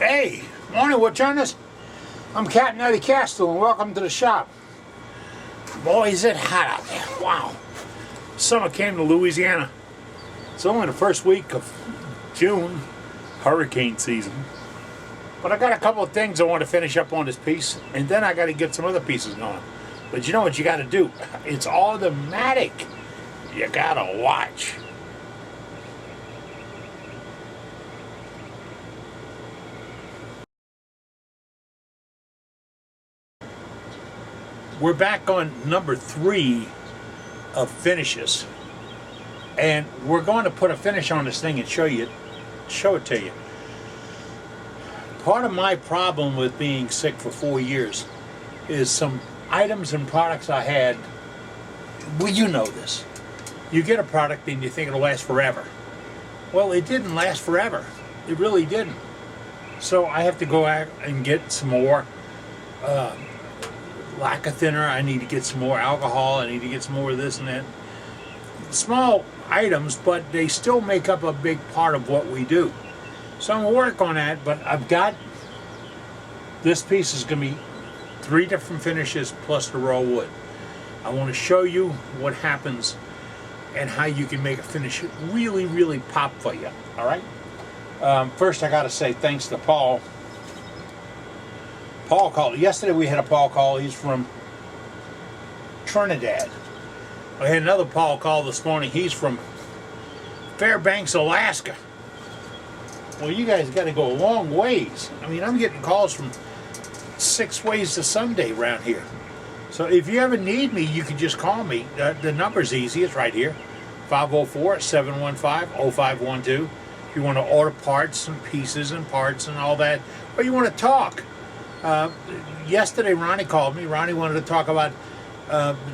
Hey, morning, Woodturners. I'm Captain Eddie Castle, and welcome to the shop. Boy, is it hot out there. Wow. Summer came to Louisiana. It's only the first week of June, hurricane season. But I got a couple of things I want to finish up on this piece, and then I got to get some other pieces going. But you know what you got to do? It's automatic. You got to watch. We're back on number 3 of finishes, and we're going to put a finish on this thing and show it to you. Part of my problem with being sick for 4 years is some items and products I had. Well, you know this. You get a product and you think it'll last forever. Well, it didn't last forever. It really didn't. So I have to go out and get some more lacquer thinner. I need to get some more alcohol. I need to get some more of this and that. Small items, but they still make up a big part of what we do. So I'm going to work on that, but I've got, this piece is going to be 3 different finishes plus the raw wood. I want to show you what happens and how you can make a finish really, really pop for you. All right? First, I got to say thanks to Paul. Paul called. Yesterday we had a Paul call. He's from Trinidad. I had another Paul call this morning. He's from Fairbanks, Alaska. Well, you guys got to go a long ways. I mean, I'm getting calls from 6 ways to Sunday around here. So if you ever need me, you can just call me. The number's easy. It's right here. 504-715-0512. If you want to order parts and pieces and parts and all that, or you want to talk. Yesterday, Ronnie called me. Ronnie wanted to talk about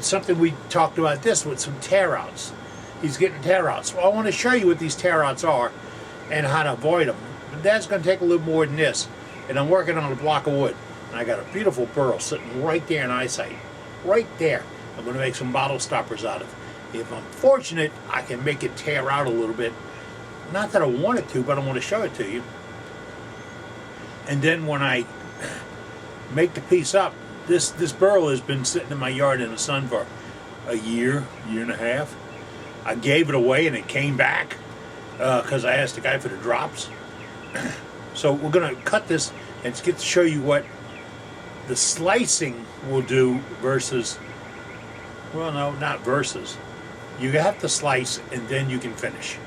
something we talked about this with some tear-outs. He's getting tear-outs. Well, I want to show you what these tear-outs are and how to avoid them. But that's going to take a little more than this. And I'm working on a block of wood. And I got a beautiful burl sitting right there in eyesight. Right there. I'm going to make some bottle stoppers out of. If I'm fortunate, I can make it tear out a little bit. Not that I want it to, but I want to show it to you. And then when I make the piece up, this burl has been sitting in my yard in the sun for a year and a half. I gave it away and it came back because I asked the guy for the drops. So we're going to cut this and get to show you what the slicing will do versus, well, no, not versus. You have to slice and then you can finish.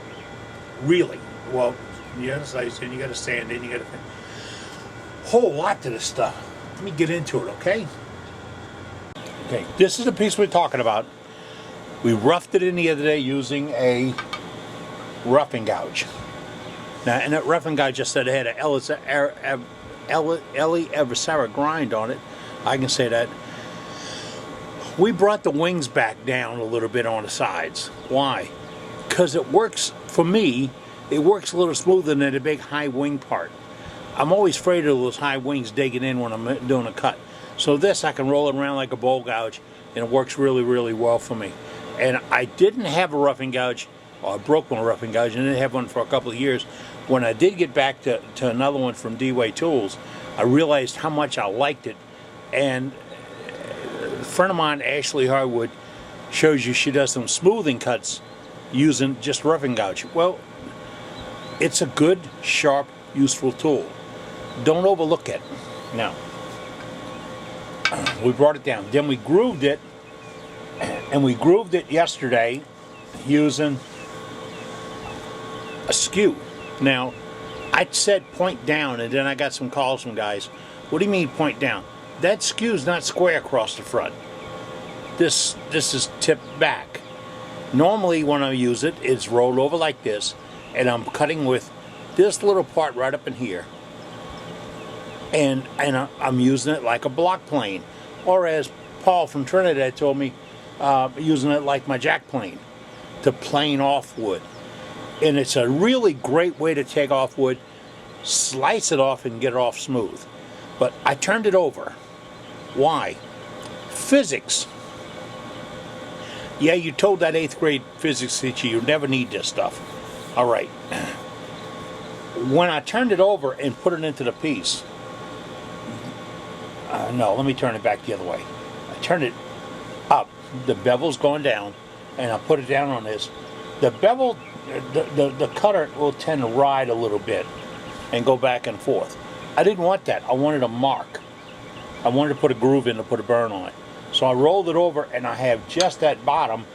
Really. Well, you got to slice and you got to sand and you got to finish. Whole lot to this stuff. Let me get into it, okay? Okay, this is the piece we're talking about. We roughed it in the other day using a roughing gouge. Now, and that roughing gouge just said it had an Ellie Eversara grind on it. I can say that. We brought the wings back down a little bit on the sides. Why? Because it works, for me, it works a little smoother than the big high wing part. I'm always afraid of those high wings digging in when I'm doing a cut. So this, I can roll it around like a bowl gouge, and it works really, really well for me. And I didn't have a roughing gouge, or I broke my roughing gouge, and didn't have one for a couple of years. When I did get back to another one from D-Way Tools, I realized how much I liked it. And a friend of mine, Ashley Harwood, shows you she does some smoothing cuts using just roughing gouge. Well, it's a good, sharp, useful tool. Don't overlook it. Now, we brought it down. Then we grooved it, and we grooved it yesterday using a skew. Now, I said point down, and then I got some calls from guys. What do you mean point down? That skew's not square across the front. This is tipped back. Normally, when I use it, it's rolled over like this, and I'm cutting with this little part right up in here. And I'm using it like a block plane, or as Paul from Trinidad told me, using it like my jack plane to plane off wood. And it's a really great way to take off wood, slice it off and get it off smooth. But I turned it over. Why? Physics. Yeah, you told that 8th grade physics teacher you never need this stuff. All right. When I turned it over and put it into the piece, no, let me turn it back the other way. I turned it up, the bevel's going down, and I put it down on this. The bevel, the cutter will tend to ride a little bit and go back and forth. I didn't want that. I wanted a mark. I wanted to put a groove in to put a burn on it. So I rolled it over and I have just that bottom,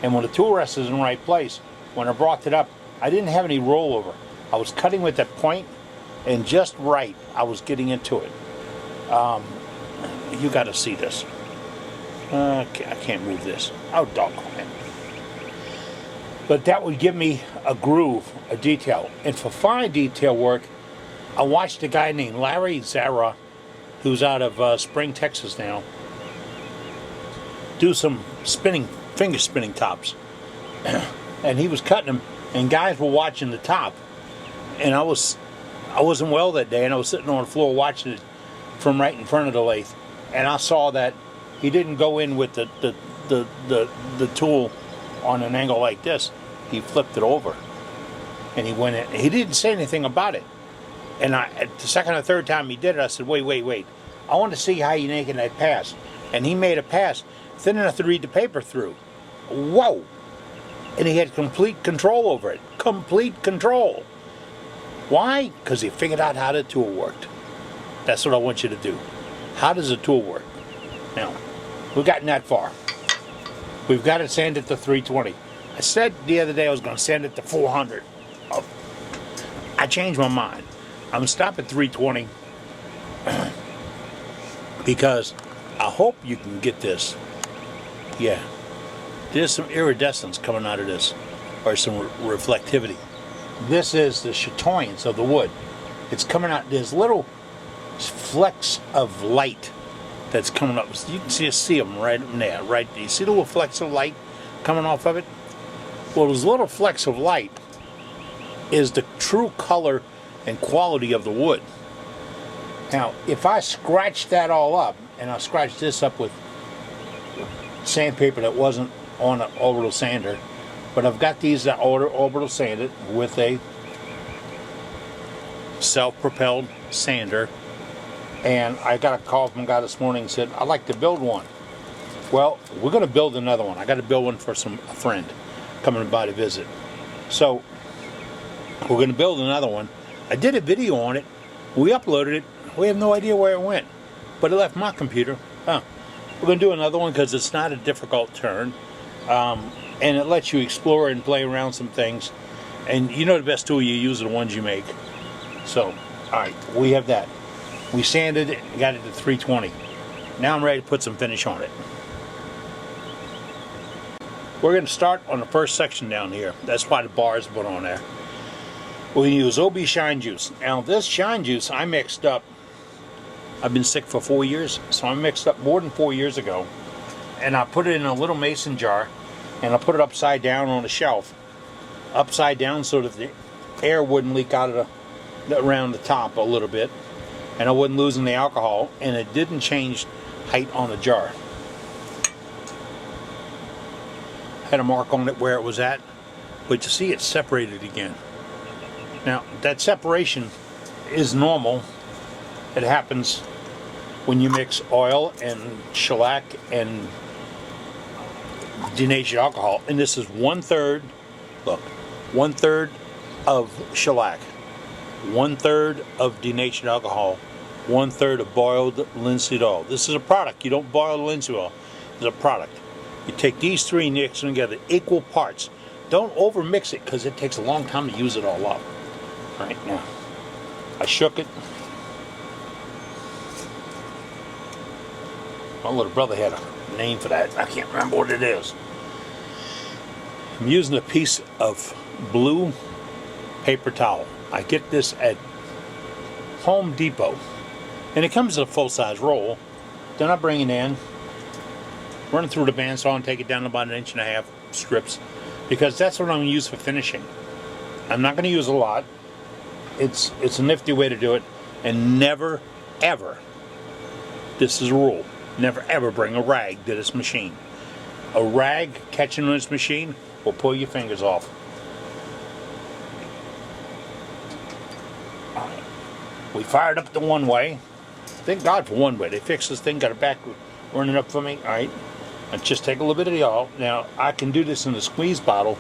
and when the tool rest is in the right place, when I brought it up, I didn't have any rollover. I was cutting with that point, and just right, I was getting into it. You got to see this. I can't move this. Oh, doggone it. But that would give me a groove, a detail. And for fine detail work, I watched a guy named Larry Zara, who's out of Spring, Texas now, do some finger spinning tops. And he was cutting them, and guys were watching the top. And I wasn't well that day, and I was sitting on the floor watching it from right in front of the lathe. And I saw that he didn't go in with the tool on an angle like this. He flipped it over, and he went in. He didn't say anything about it. And at the second or third time he did it, I said, wait. I want to see how you're making that pass. And he made a pass thin enough to read the paper through. Whoa! And he had complete control over it. Complete control. Why? Because he figured out how the tool worked. That's what I want you to do. How does a tool work? Now, we've gotten that far. We've got it sanded to 320. I said the other day I was going to sand it to 400. Oh, I changed my mind. I'm going to stop at 320 because I hope you can get this. Yeah, there's some iridescence coming out of this, or some reflectivity. This is the chatoyance of the wood. It's coming out. There's little flecks of light that's coming up. You can see them right in there, right? You see the little flecks of light coming off of it? Well, those little flecks of light is the true color and quality of the wood. Now, if I scratch that all up, and I scratch this up with sandpaper that wasn't on an orbital sander, but I've got these that orbital sanded with a self-propelled sander, and I got a call from a guy this morning and said, I'd like to build one. Well, we're going to build another one. I got to build one for a friend coming by to visit. So we're going to build another one. I did a video on it. We uploaded it. We have no idea where it went, but it left my computer. We're going to do another one because it's not a difficult turn, and it lets you explore and play around some things. And you know the best tool you use are the ones you make. So, all right, we have that. We sanded it, got it to 320. Now I'm ready to put some finish on it. We're going to start on the first section down here. That's why the bar is put on there. We'll use OB Shine Juice. Now this Shine Juice I mixed up. I've been sick for 4 years, so I mixed up more than 4 years ago. And I put it in a little mason jar, and I put it upside down on a shelf. Upside down so that the air wouldn't leak out of around the top a little bit. And I wasn't losing the alcohol, and it didn't change height on the jar. Had a mark on it where it was at, but you see it's separated again. Now, that separation is normal. It happens when you mix oil and shellac and denatured alcohol. And this is 1/3, look, 1/3 of shellac, 1/3 of denatured alcohol, 1/3 of boiled linseed oil. This is a product. You don't boil linseed oil. It's a product. You take these three and mix them together, equal parts. Don't over mix it because it takes a long time to use it all up. All right, now I shook it. My little brother had a name for that. I can't remember what it is. I'm using a piece of blue paper towel. I get this at Home Depot, and it comes in a full-size roll. Then I bring it in, run it through the bandsaw, and take it down about 1.5 inch strips, because that's what I'm going to use for finishing. I'm not going to use a lot. It's a nifty way to do it, and never, ever, this is a rule, never ever bring a rag to this machine. A rag catching on this machine will pull your fingers off. We fired up the one way. Thank God for one way. They fixed this thing, got it back running up for me. All right. I just take a little bit of the oil. Now, I can do this in a squeeze bottle.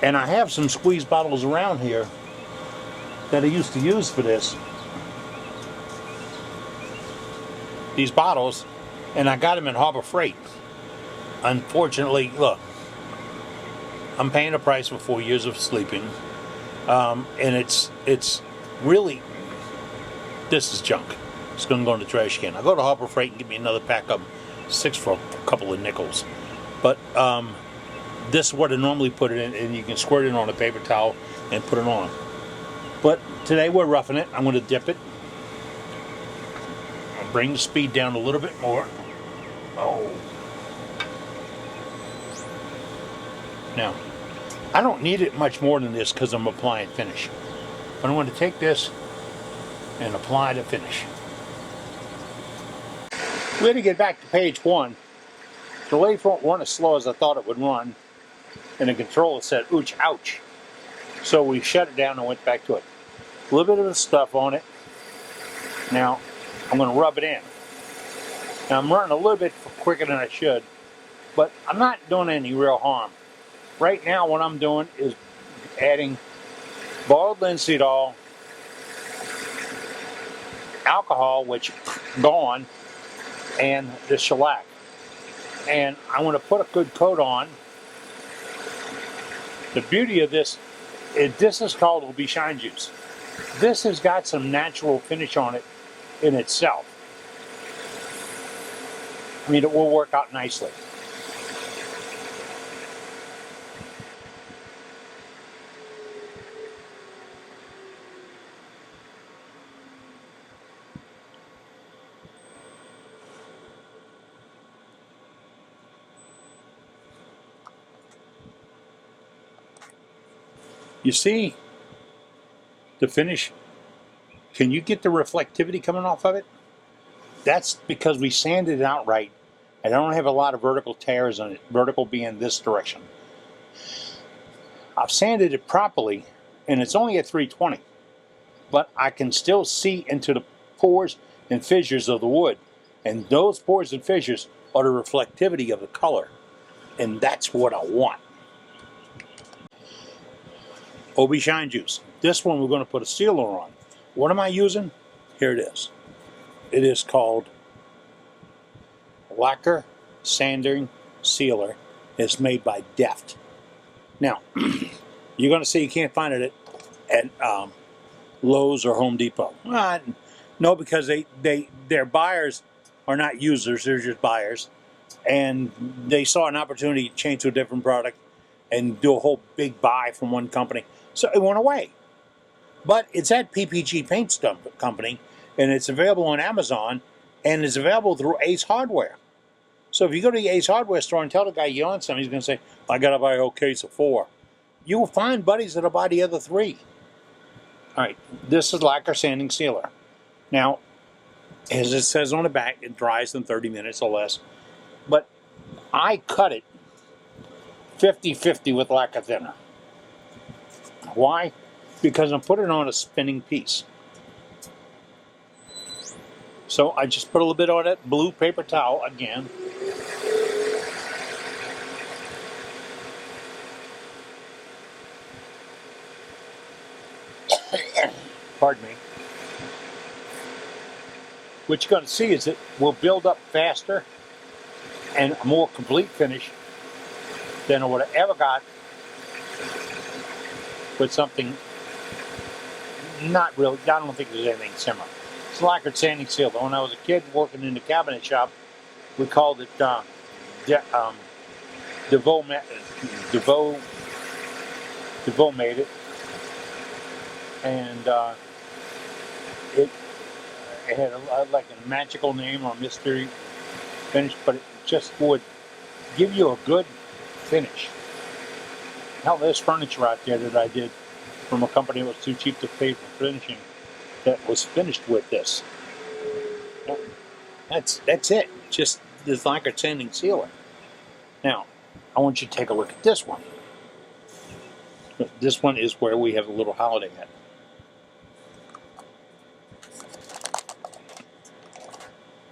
And I have some squeeze bottles around here that I used to use for this. These bottles, and I got them in Harbor Freight. Unfortunately, look, I'm paying a price for 4 years of sleeping. And it's really, this is junk. It's going to go in the trash can. I'll go to Harbor Freight and give me another pack of 6 for a couple of nickels. But this is what I normally put it in, and you can squirt it on a paper towel and put it on. But today we're roughing it. I'm going to dip it. I'll bring the speed down a little bit more. Oh. Now, I don't need it much more than this because I'm applying finish. But I'm going to take this and apply the finish. We had to get back to page 1. The lathe won't run as slow as I thought it would run. And the controller said, ooch, ouch. So we shut it down and went back to it. A little bit of the stuff on it. Now, I'm going to rub it in. Now, I'm running a little bit quicker than I should, but I'm not doing any real harm. Right now, what I'm doing is adding boiled linseed oil, alcohol, which gone, and the shellac. And I want to put a good coat on. The beauty of this is called Will Be Shine Juice. This has got some natural finish on it in itself. I mean, it will work out nicely. You see the finish? Can you get the reflectivity coming off of it? That's because we sanded it out right. And I don't have a lot of vertical tears on it, vertical being this direction. I've sanded it properly, and it's only at 320. But I can still see into the pores and fissures of the wood. And those pores and fissures are the reflectivity of the color. And that's what I want. OB Shine Juice. This one we're going to put a sealer on. What am I using? Here it is. It is called Lacquer Sanding Sealer. It's made by Deft. Now, you're going to say you can't find it at Lowe's or Home Depot. No, because their buyers are not users, they're just buyers. And they saw an opportunity to change to a different product and do a whole big buy from one company. So it went away. But it's at PPG Paint Company, and it's available on Amazon, and it's available through Ace Hardware. So if you go to the Ace Hardware store and tell the guy you want some, he's going to say, I got to buy a whole case of 4. You will find buddies that'll buy the other 3. All right, this is Lacquer Sanding Sealer. Now, as it says on the back, it dries in 30 minutes or less. But I cut it 50-50 with lacquer thinner. Why? Because I'm putting it on a spinning piece. So I just put a little bit on that blue paper towel again. Pardon me. What you're going to see is it will build up faster and a more complete finish than I would have ever got with something not really, I don't think there's anything similar. It's lacquer sanding sealer. When I was a kid working in the cabinet shop, we called it DeVoe made it. And it had like a magical name or mystery finish, but it just would give you a good finish. Now there's furniture out there that I did from a company that was too cheap to pay for finishing that was finished with this. That's it. Just this lacquer sanding sealer. Now, I want you to take a look at this one. This one is where we have a little holiday at.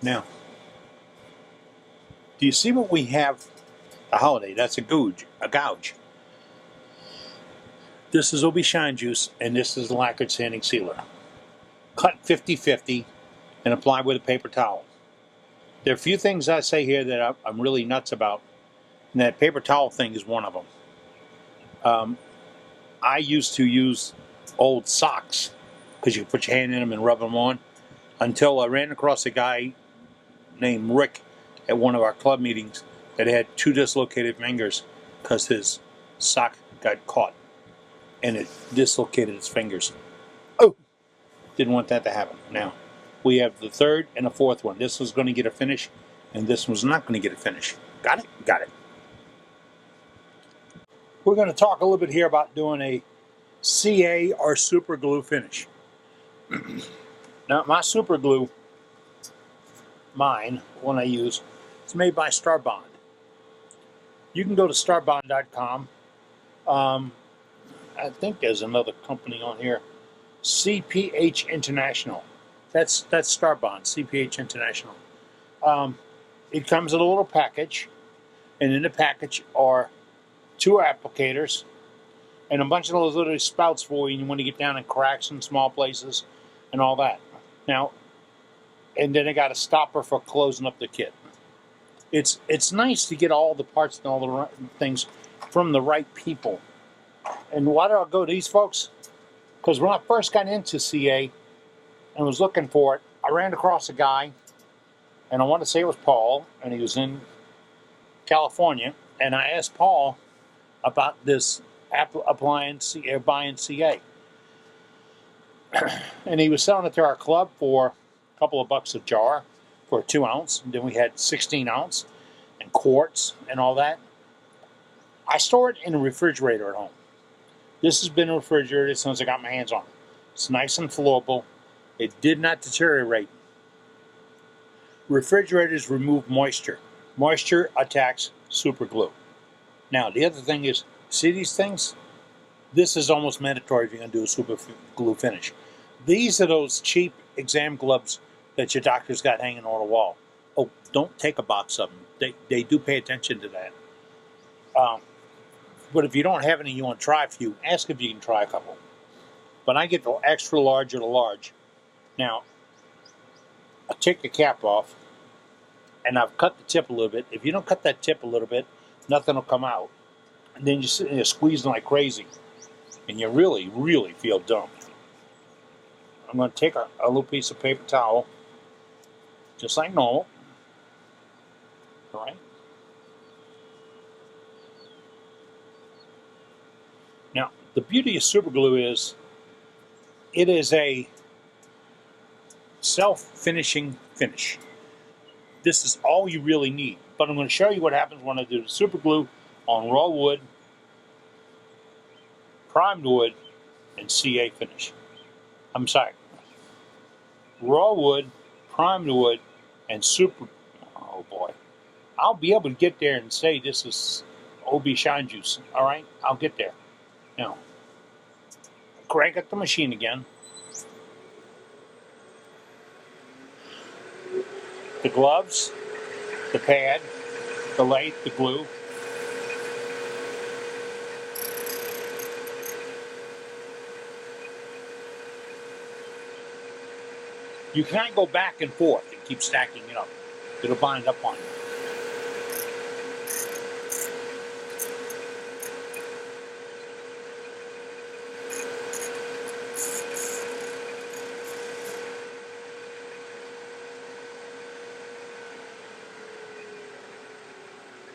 Now, do you see what we have? A holiday. That's a gouge. A gouge. This is OB Shine Juice, and this is lacquered sanding sealer. Cut 50-50 and apply with a paper towel. There are a few things I say here that I'm really nuts about, and that paper towel thing is one of them. I used to use old socks because you put your hand in them and rub them on, until I ran across a guy named Rick at one of our club meetings that had 2 dislocated fingers because his sock got caught and it dislocated his fingers. Oh, didn't want that to happen. Now, we have the third and the fourth one. This was going to get a finish, and this one's not going to get a finish. Got it? Got it. We're going to talk a little bit here about doing a CA or super glue finish. Now, my super glue, mine, one I use, is made by Starbond. You can go to starbond.com. I think there's another company on here, CPH International. That's Starbond, CPH International. It comes in a little package, and in the package are 2 applicators and a bunch of those little spouts for you when you get down in cracks in small places and all that. Now, and then I got a stopper for closing up the kit. It's nice to get all the parts and all the things from the right people. And why did I go to these folks? Because when I first got into CA and was looking for it, I ran across a guy, and I want to say it was Paul, and he was in California, and I asked Paul about this buying CA. And he was selling it to our club for a couple of bucks a jar for a 2 ounce. And then we had 16 ounce and quarts and all that. I store it in a refrigerator at home. This has been refrigerated since I got my hands on it. It's nice and flowable. It did not deteriorate. Refrigerators remove moisture. Moisture attacks super glue. Now, the other thing is, see these things? This is almost mandatory if you're going to do a super glue finish. These are those cheap exam gloves that your doctor's got hanging on the wall. Oh, don't take a box of them. They do pay attention to that. But if you don't have any, you want to try a few, ask if you can try a couple. But I get the extra large or the large. Now, I take the cap off, and I've cut the tip a little bit. If you don't cut that tip a little bit, nothing will come out. And then you're sitting there squeezing like crazy. And you really, really feel dumb. I'm going to take a little piece of paper towel, just like normal. All right? Now, the beauty of super glue is it is a self-finishing finish. This is all you really need. But I'm going to show you what happens when I do the super glue on raw wood, primed wood, and CA finish. I'm sorry. Raw wood, primed wood, and super... Oh, boy. I'll be able to get there and say this is OB Shine Juice. All right? I'll get there. Now, crank up the machine again. The gloves, the pad, the lathe, the glue. You can't go back and forth and keep stacking it up. It'll bind up on you.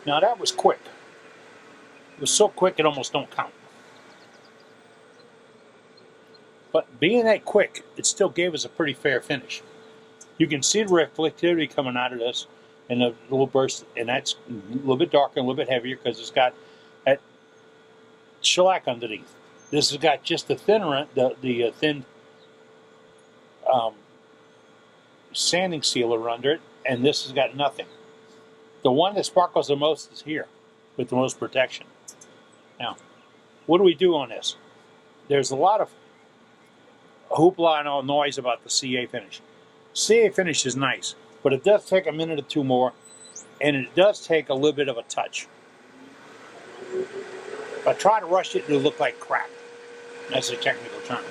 Now that was quick. It was so quick it almost don't count. But being that quick, it still gave us a pretty fair finish. You can see the reflectivity coming out of this in a little burst, and that's a little bit darker, a little bit heavier because it's got that shellac underneath. This has got just the thinner, the thin sanding sealer under it, and this has got nothing. The one that sparkles the most is here, with the most protection. Now, what do we do on this? There's a lot of hoopla and all noise about the CA finish. CA finish is nice, But it does take a minute or two more, and it does take a little bit of a touch. If I try to rush it, it'll look like crap. That's a technical term.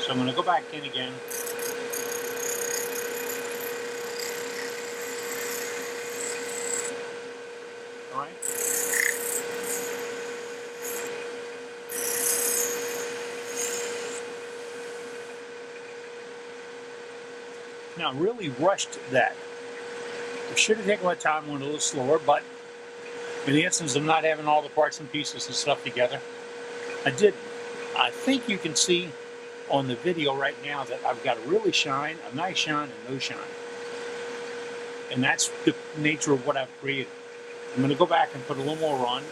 So I'm going to go back in again. All right. Now, I really rushed that. I should have taken my time, went a little slower, but in the instance of not having all the parts and pieces and stuff together, I did. I think you can see on the video right now that I've got a really shine, a nice shine, and no shine. And that's the nature of what I've created. I'm going to go back and put a little more on.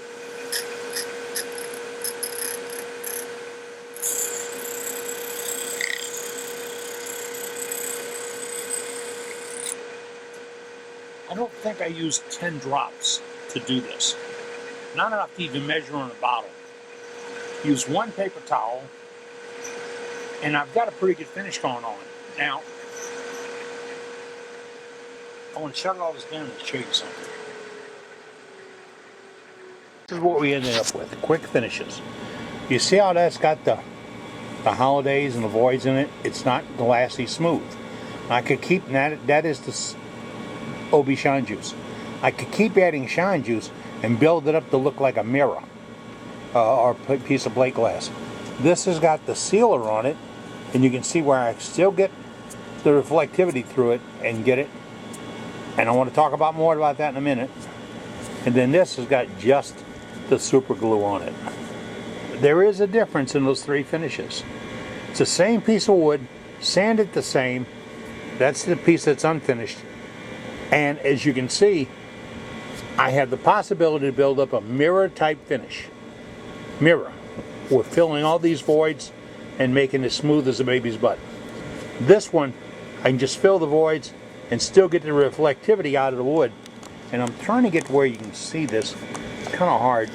I don't think I used 10 drops to do this. Not enough to even measure on a bottle. Use one paper towel, and I've got a pretty good finish going on. Now, I want to shut all this down and show you something. This is what we ended up with, quick finishes. You see how that's got the holidays and the voids in it? It's not glassy smooth. I could keep, that is the OB Shine Juice. I could keep adding shine juice and build it up to look like a mirror or a piece of plate glass. This has got the sealer on it, and you can see where I still get the reflectivity through it and get it. And I want to talk about more about that in a minute. And then this has got just the super glue on it. There is a difference in those three finishes. It's the same piece of wood, sanded the same. That's the piece that's unfinished. And as you can see, I have the possibility to build up a mirror type finish. Mirror. We're filling all these voids and making it as smooth as a baby's butt. This one, I can just fill the voids and still get the reflectivity out of the wood. And I'm trying to get to where you can see this. It's kind of hard.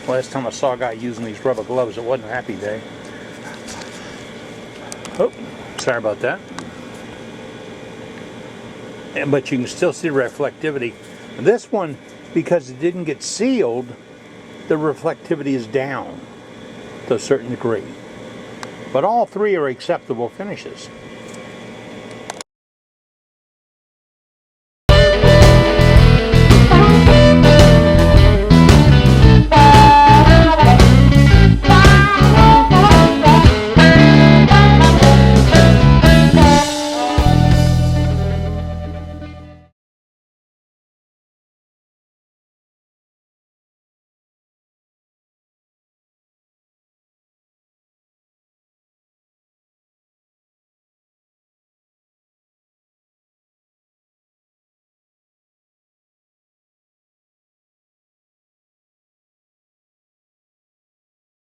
Last time I saw a guy using these rubber gloves, it wasn't a happy day. Oh, sorry about that. But you can still see the reflectivity. This one, because it didn't get sealed, the reflectivity is down to a certain degree. But all three are acceptable finishes.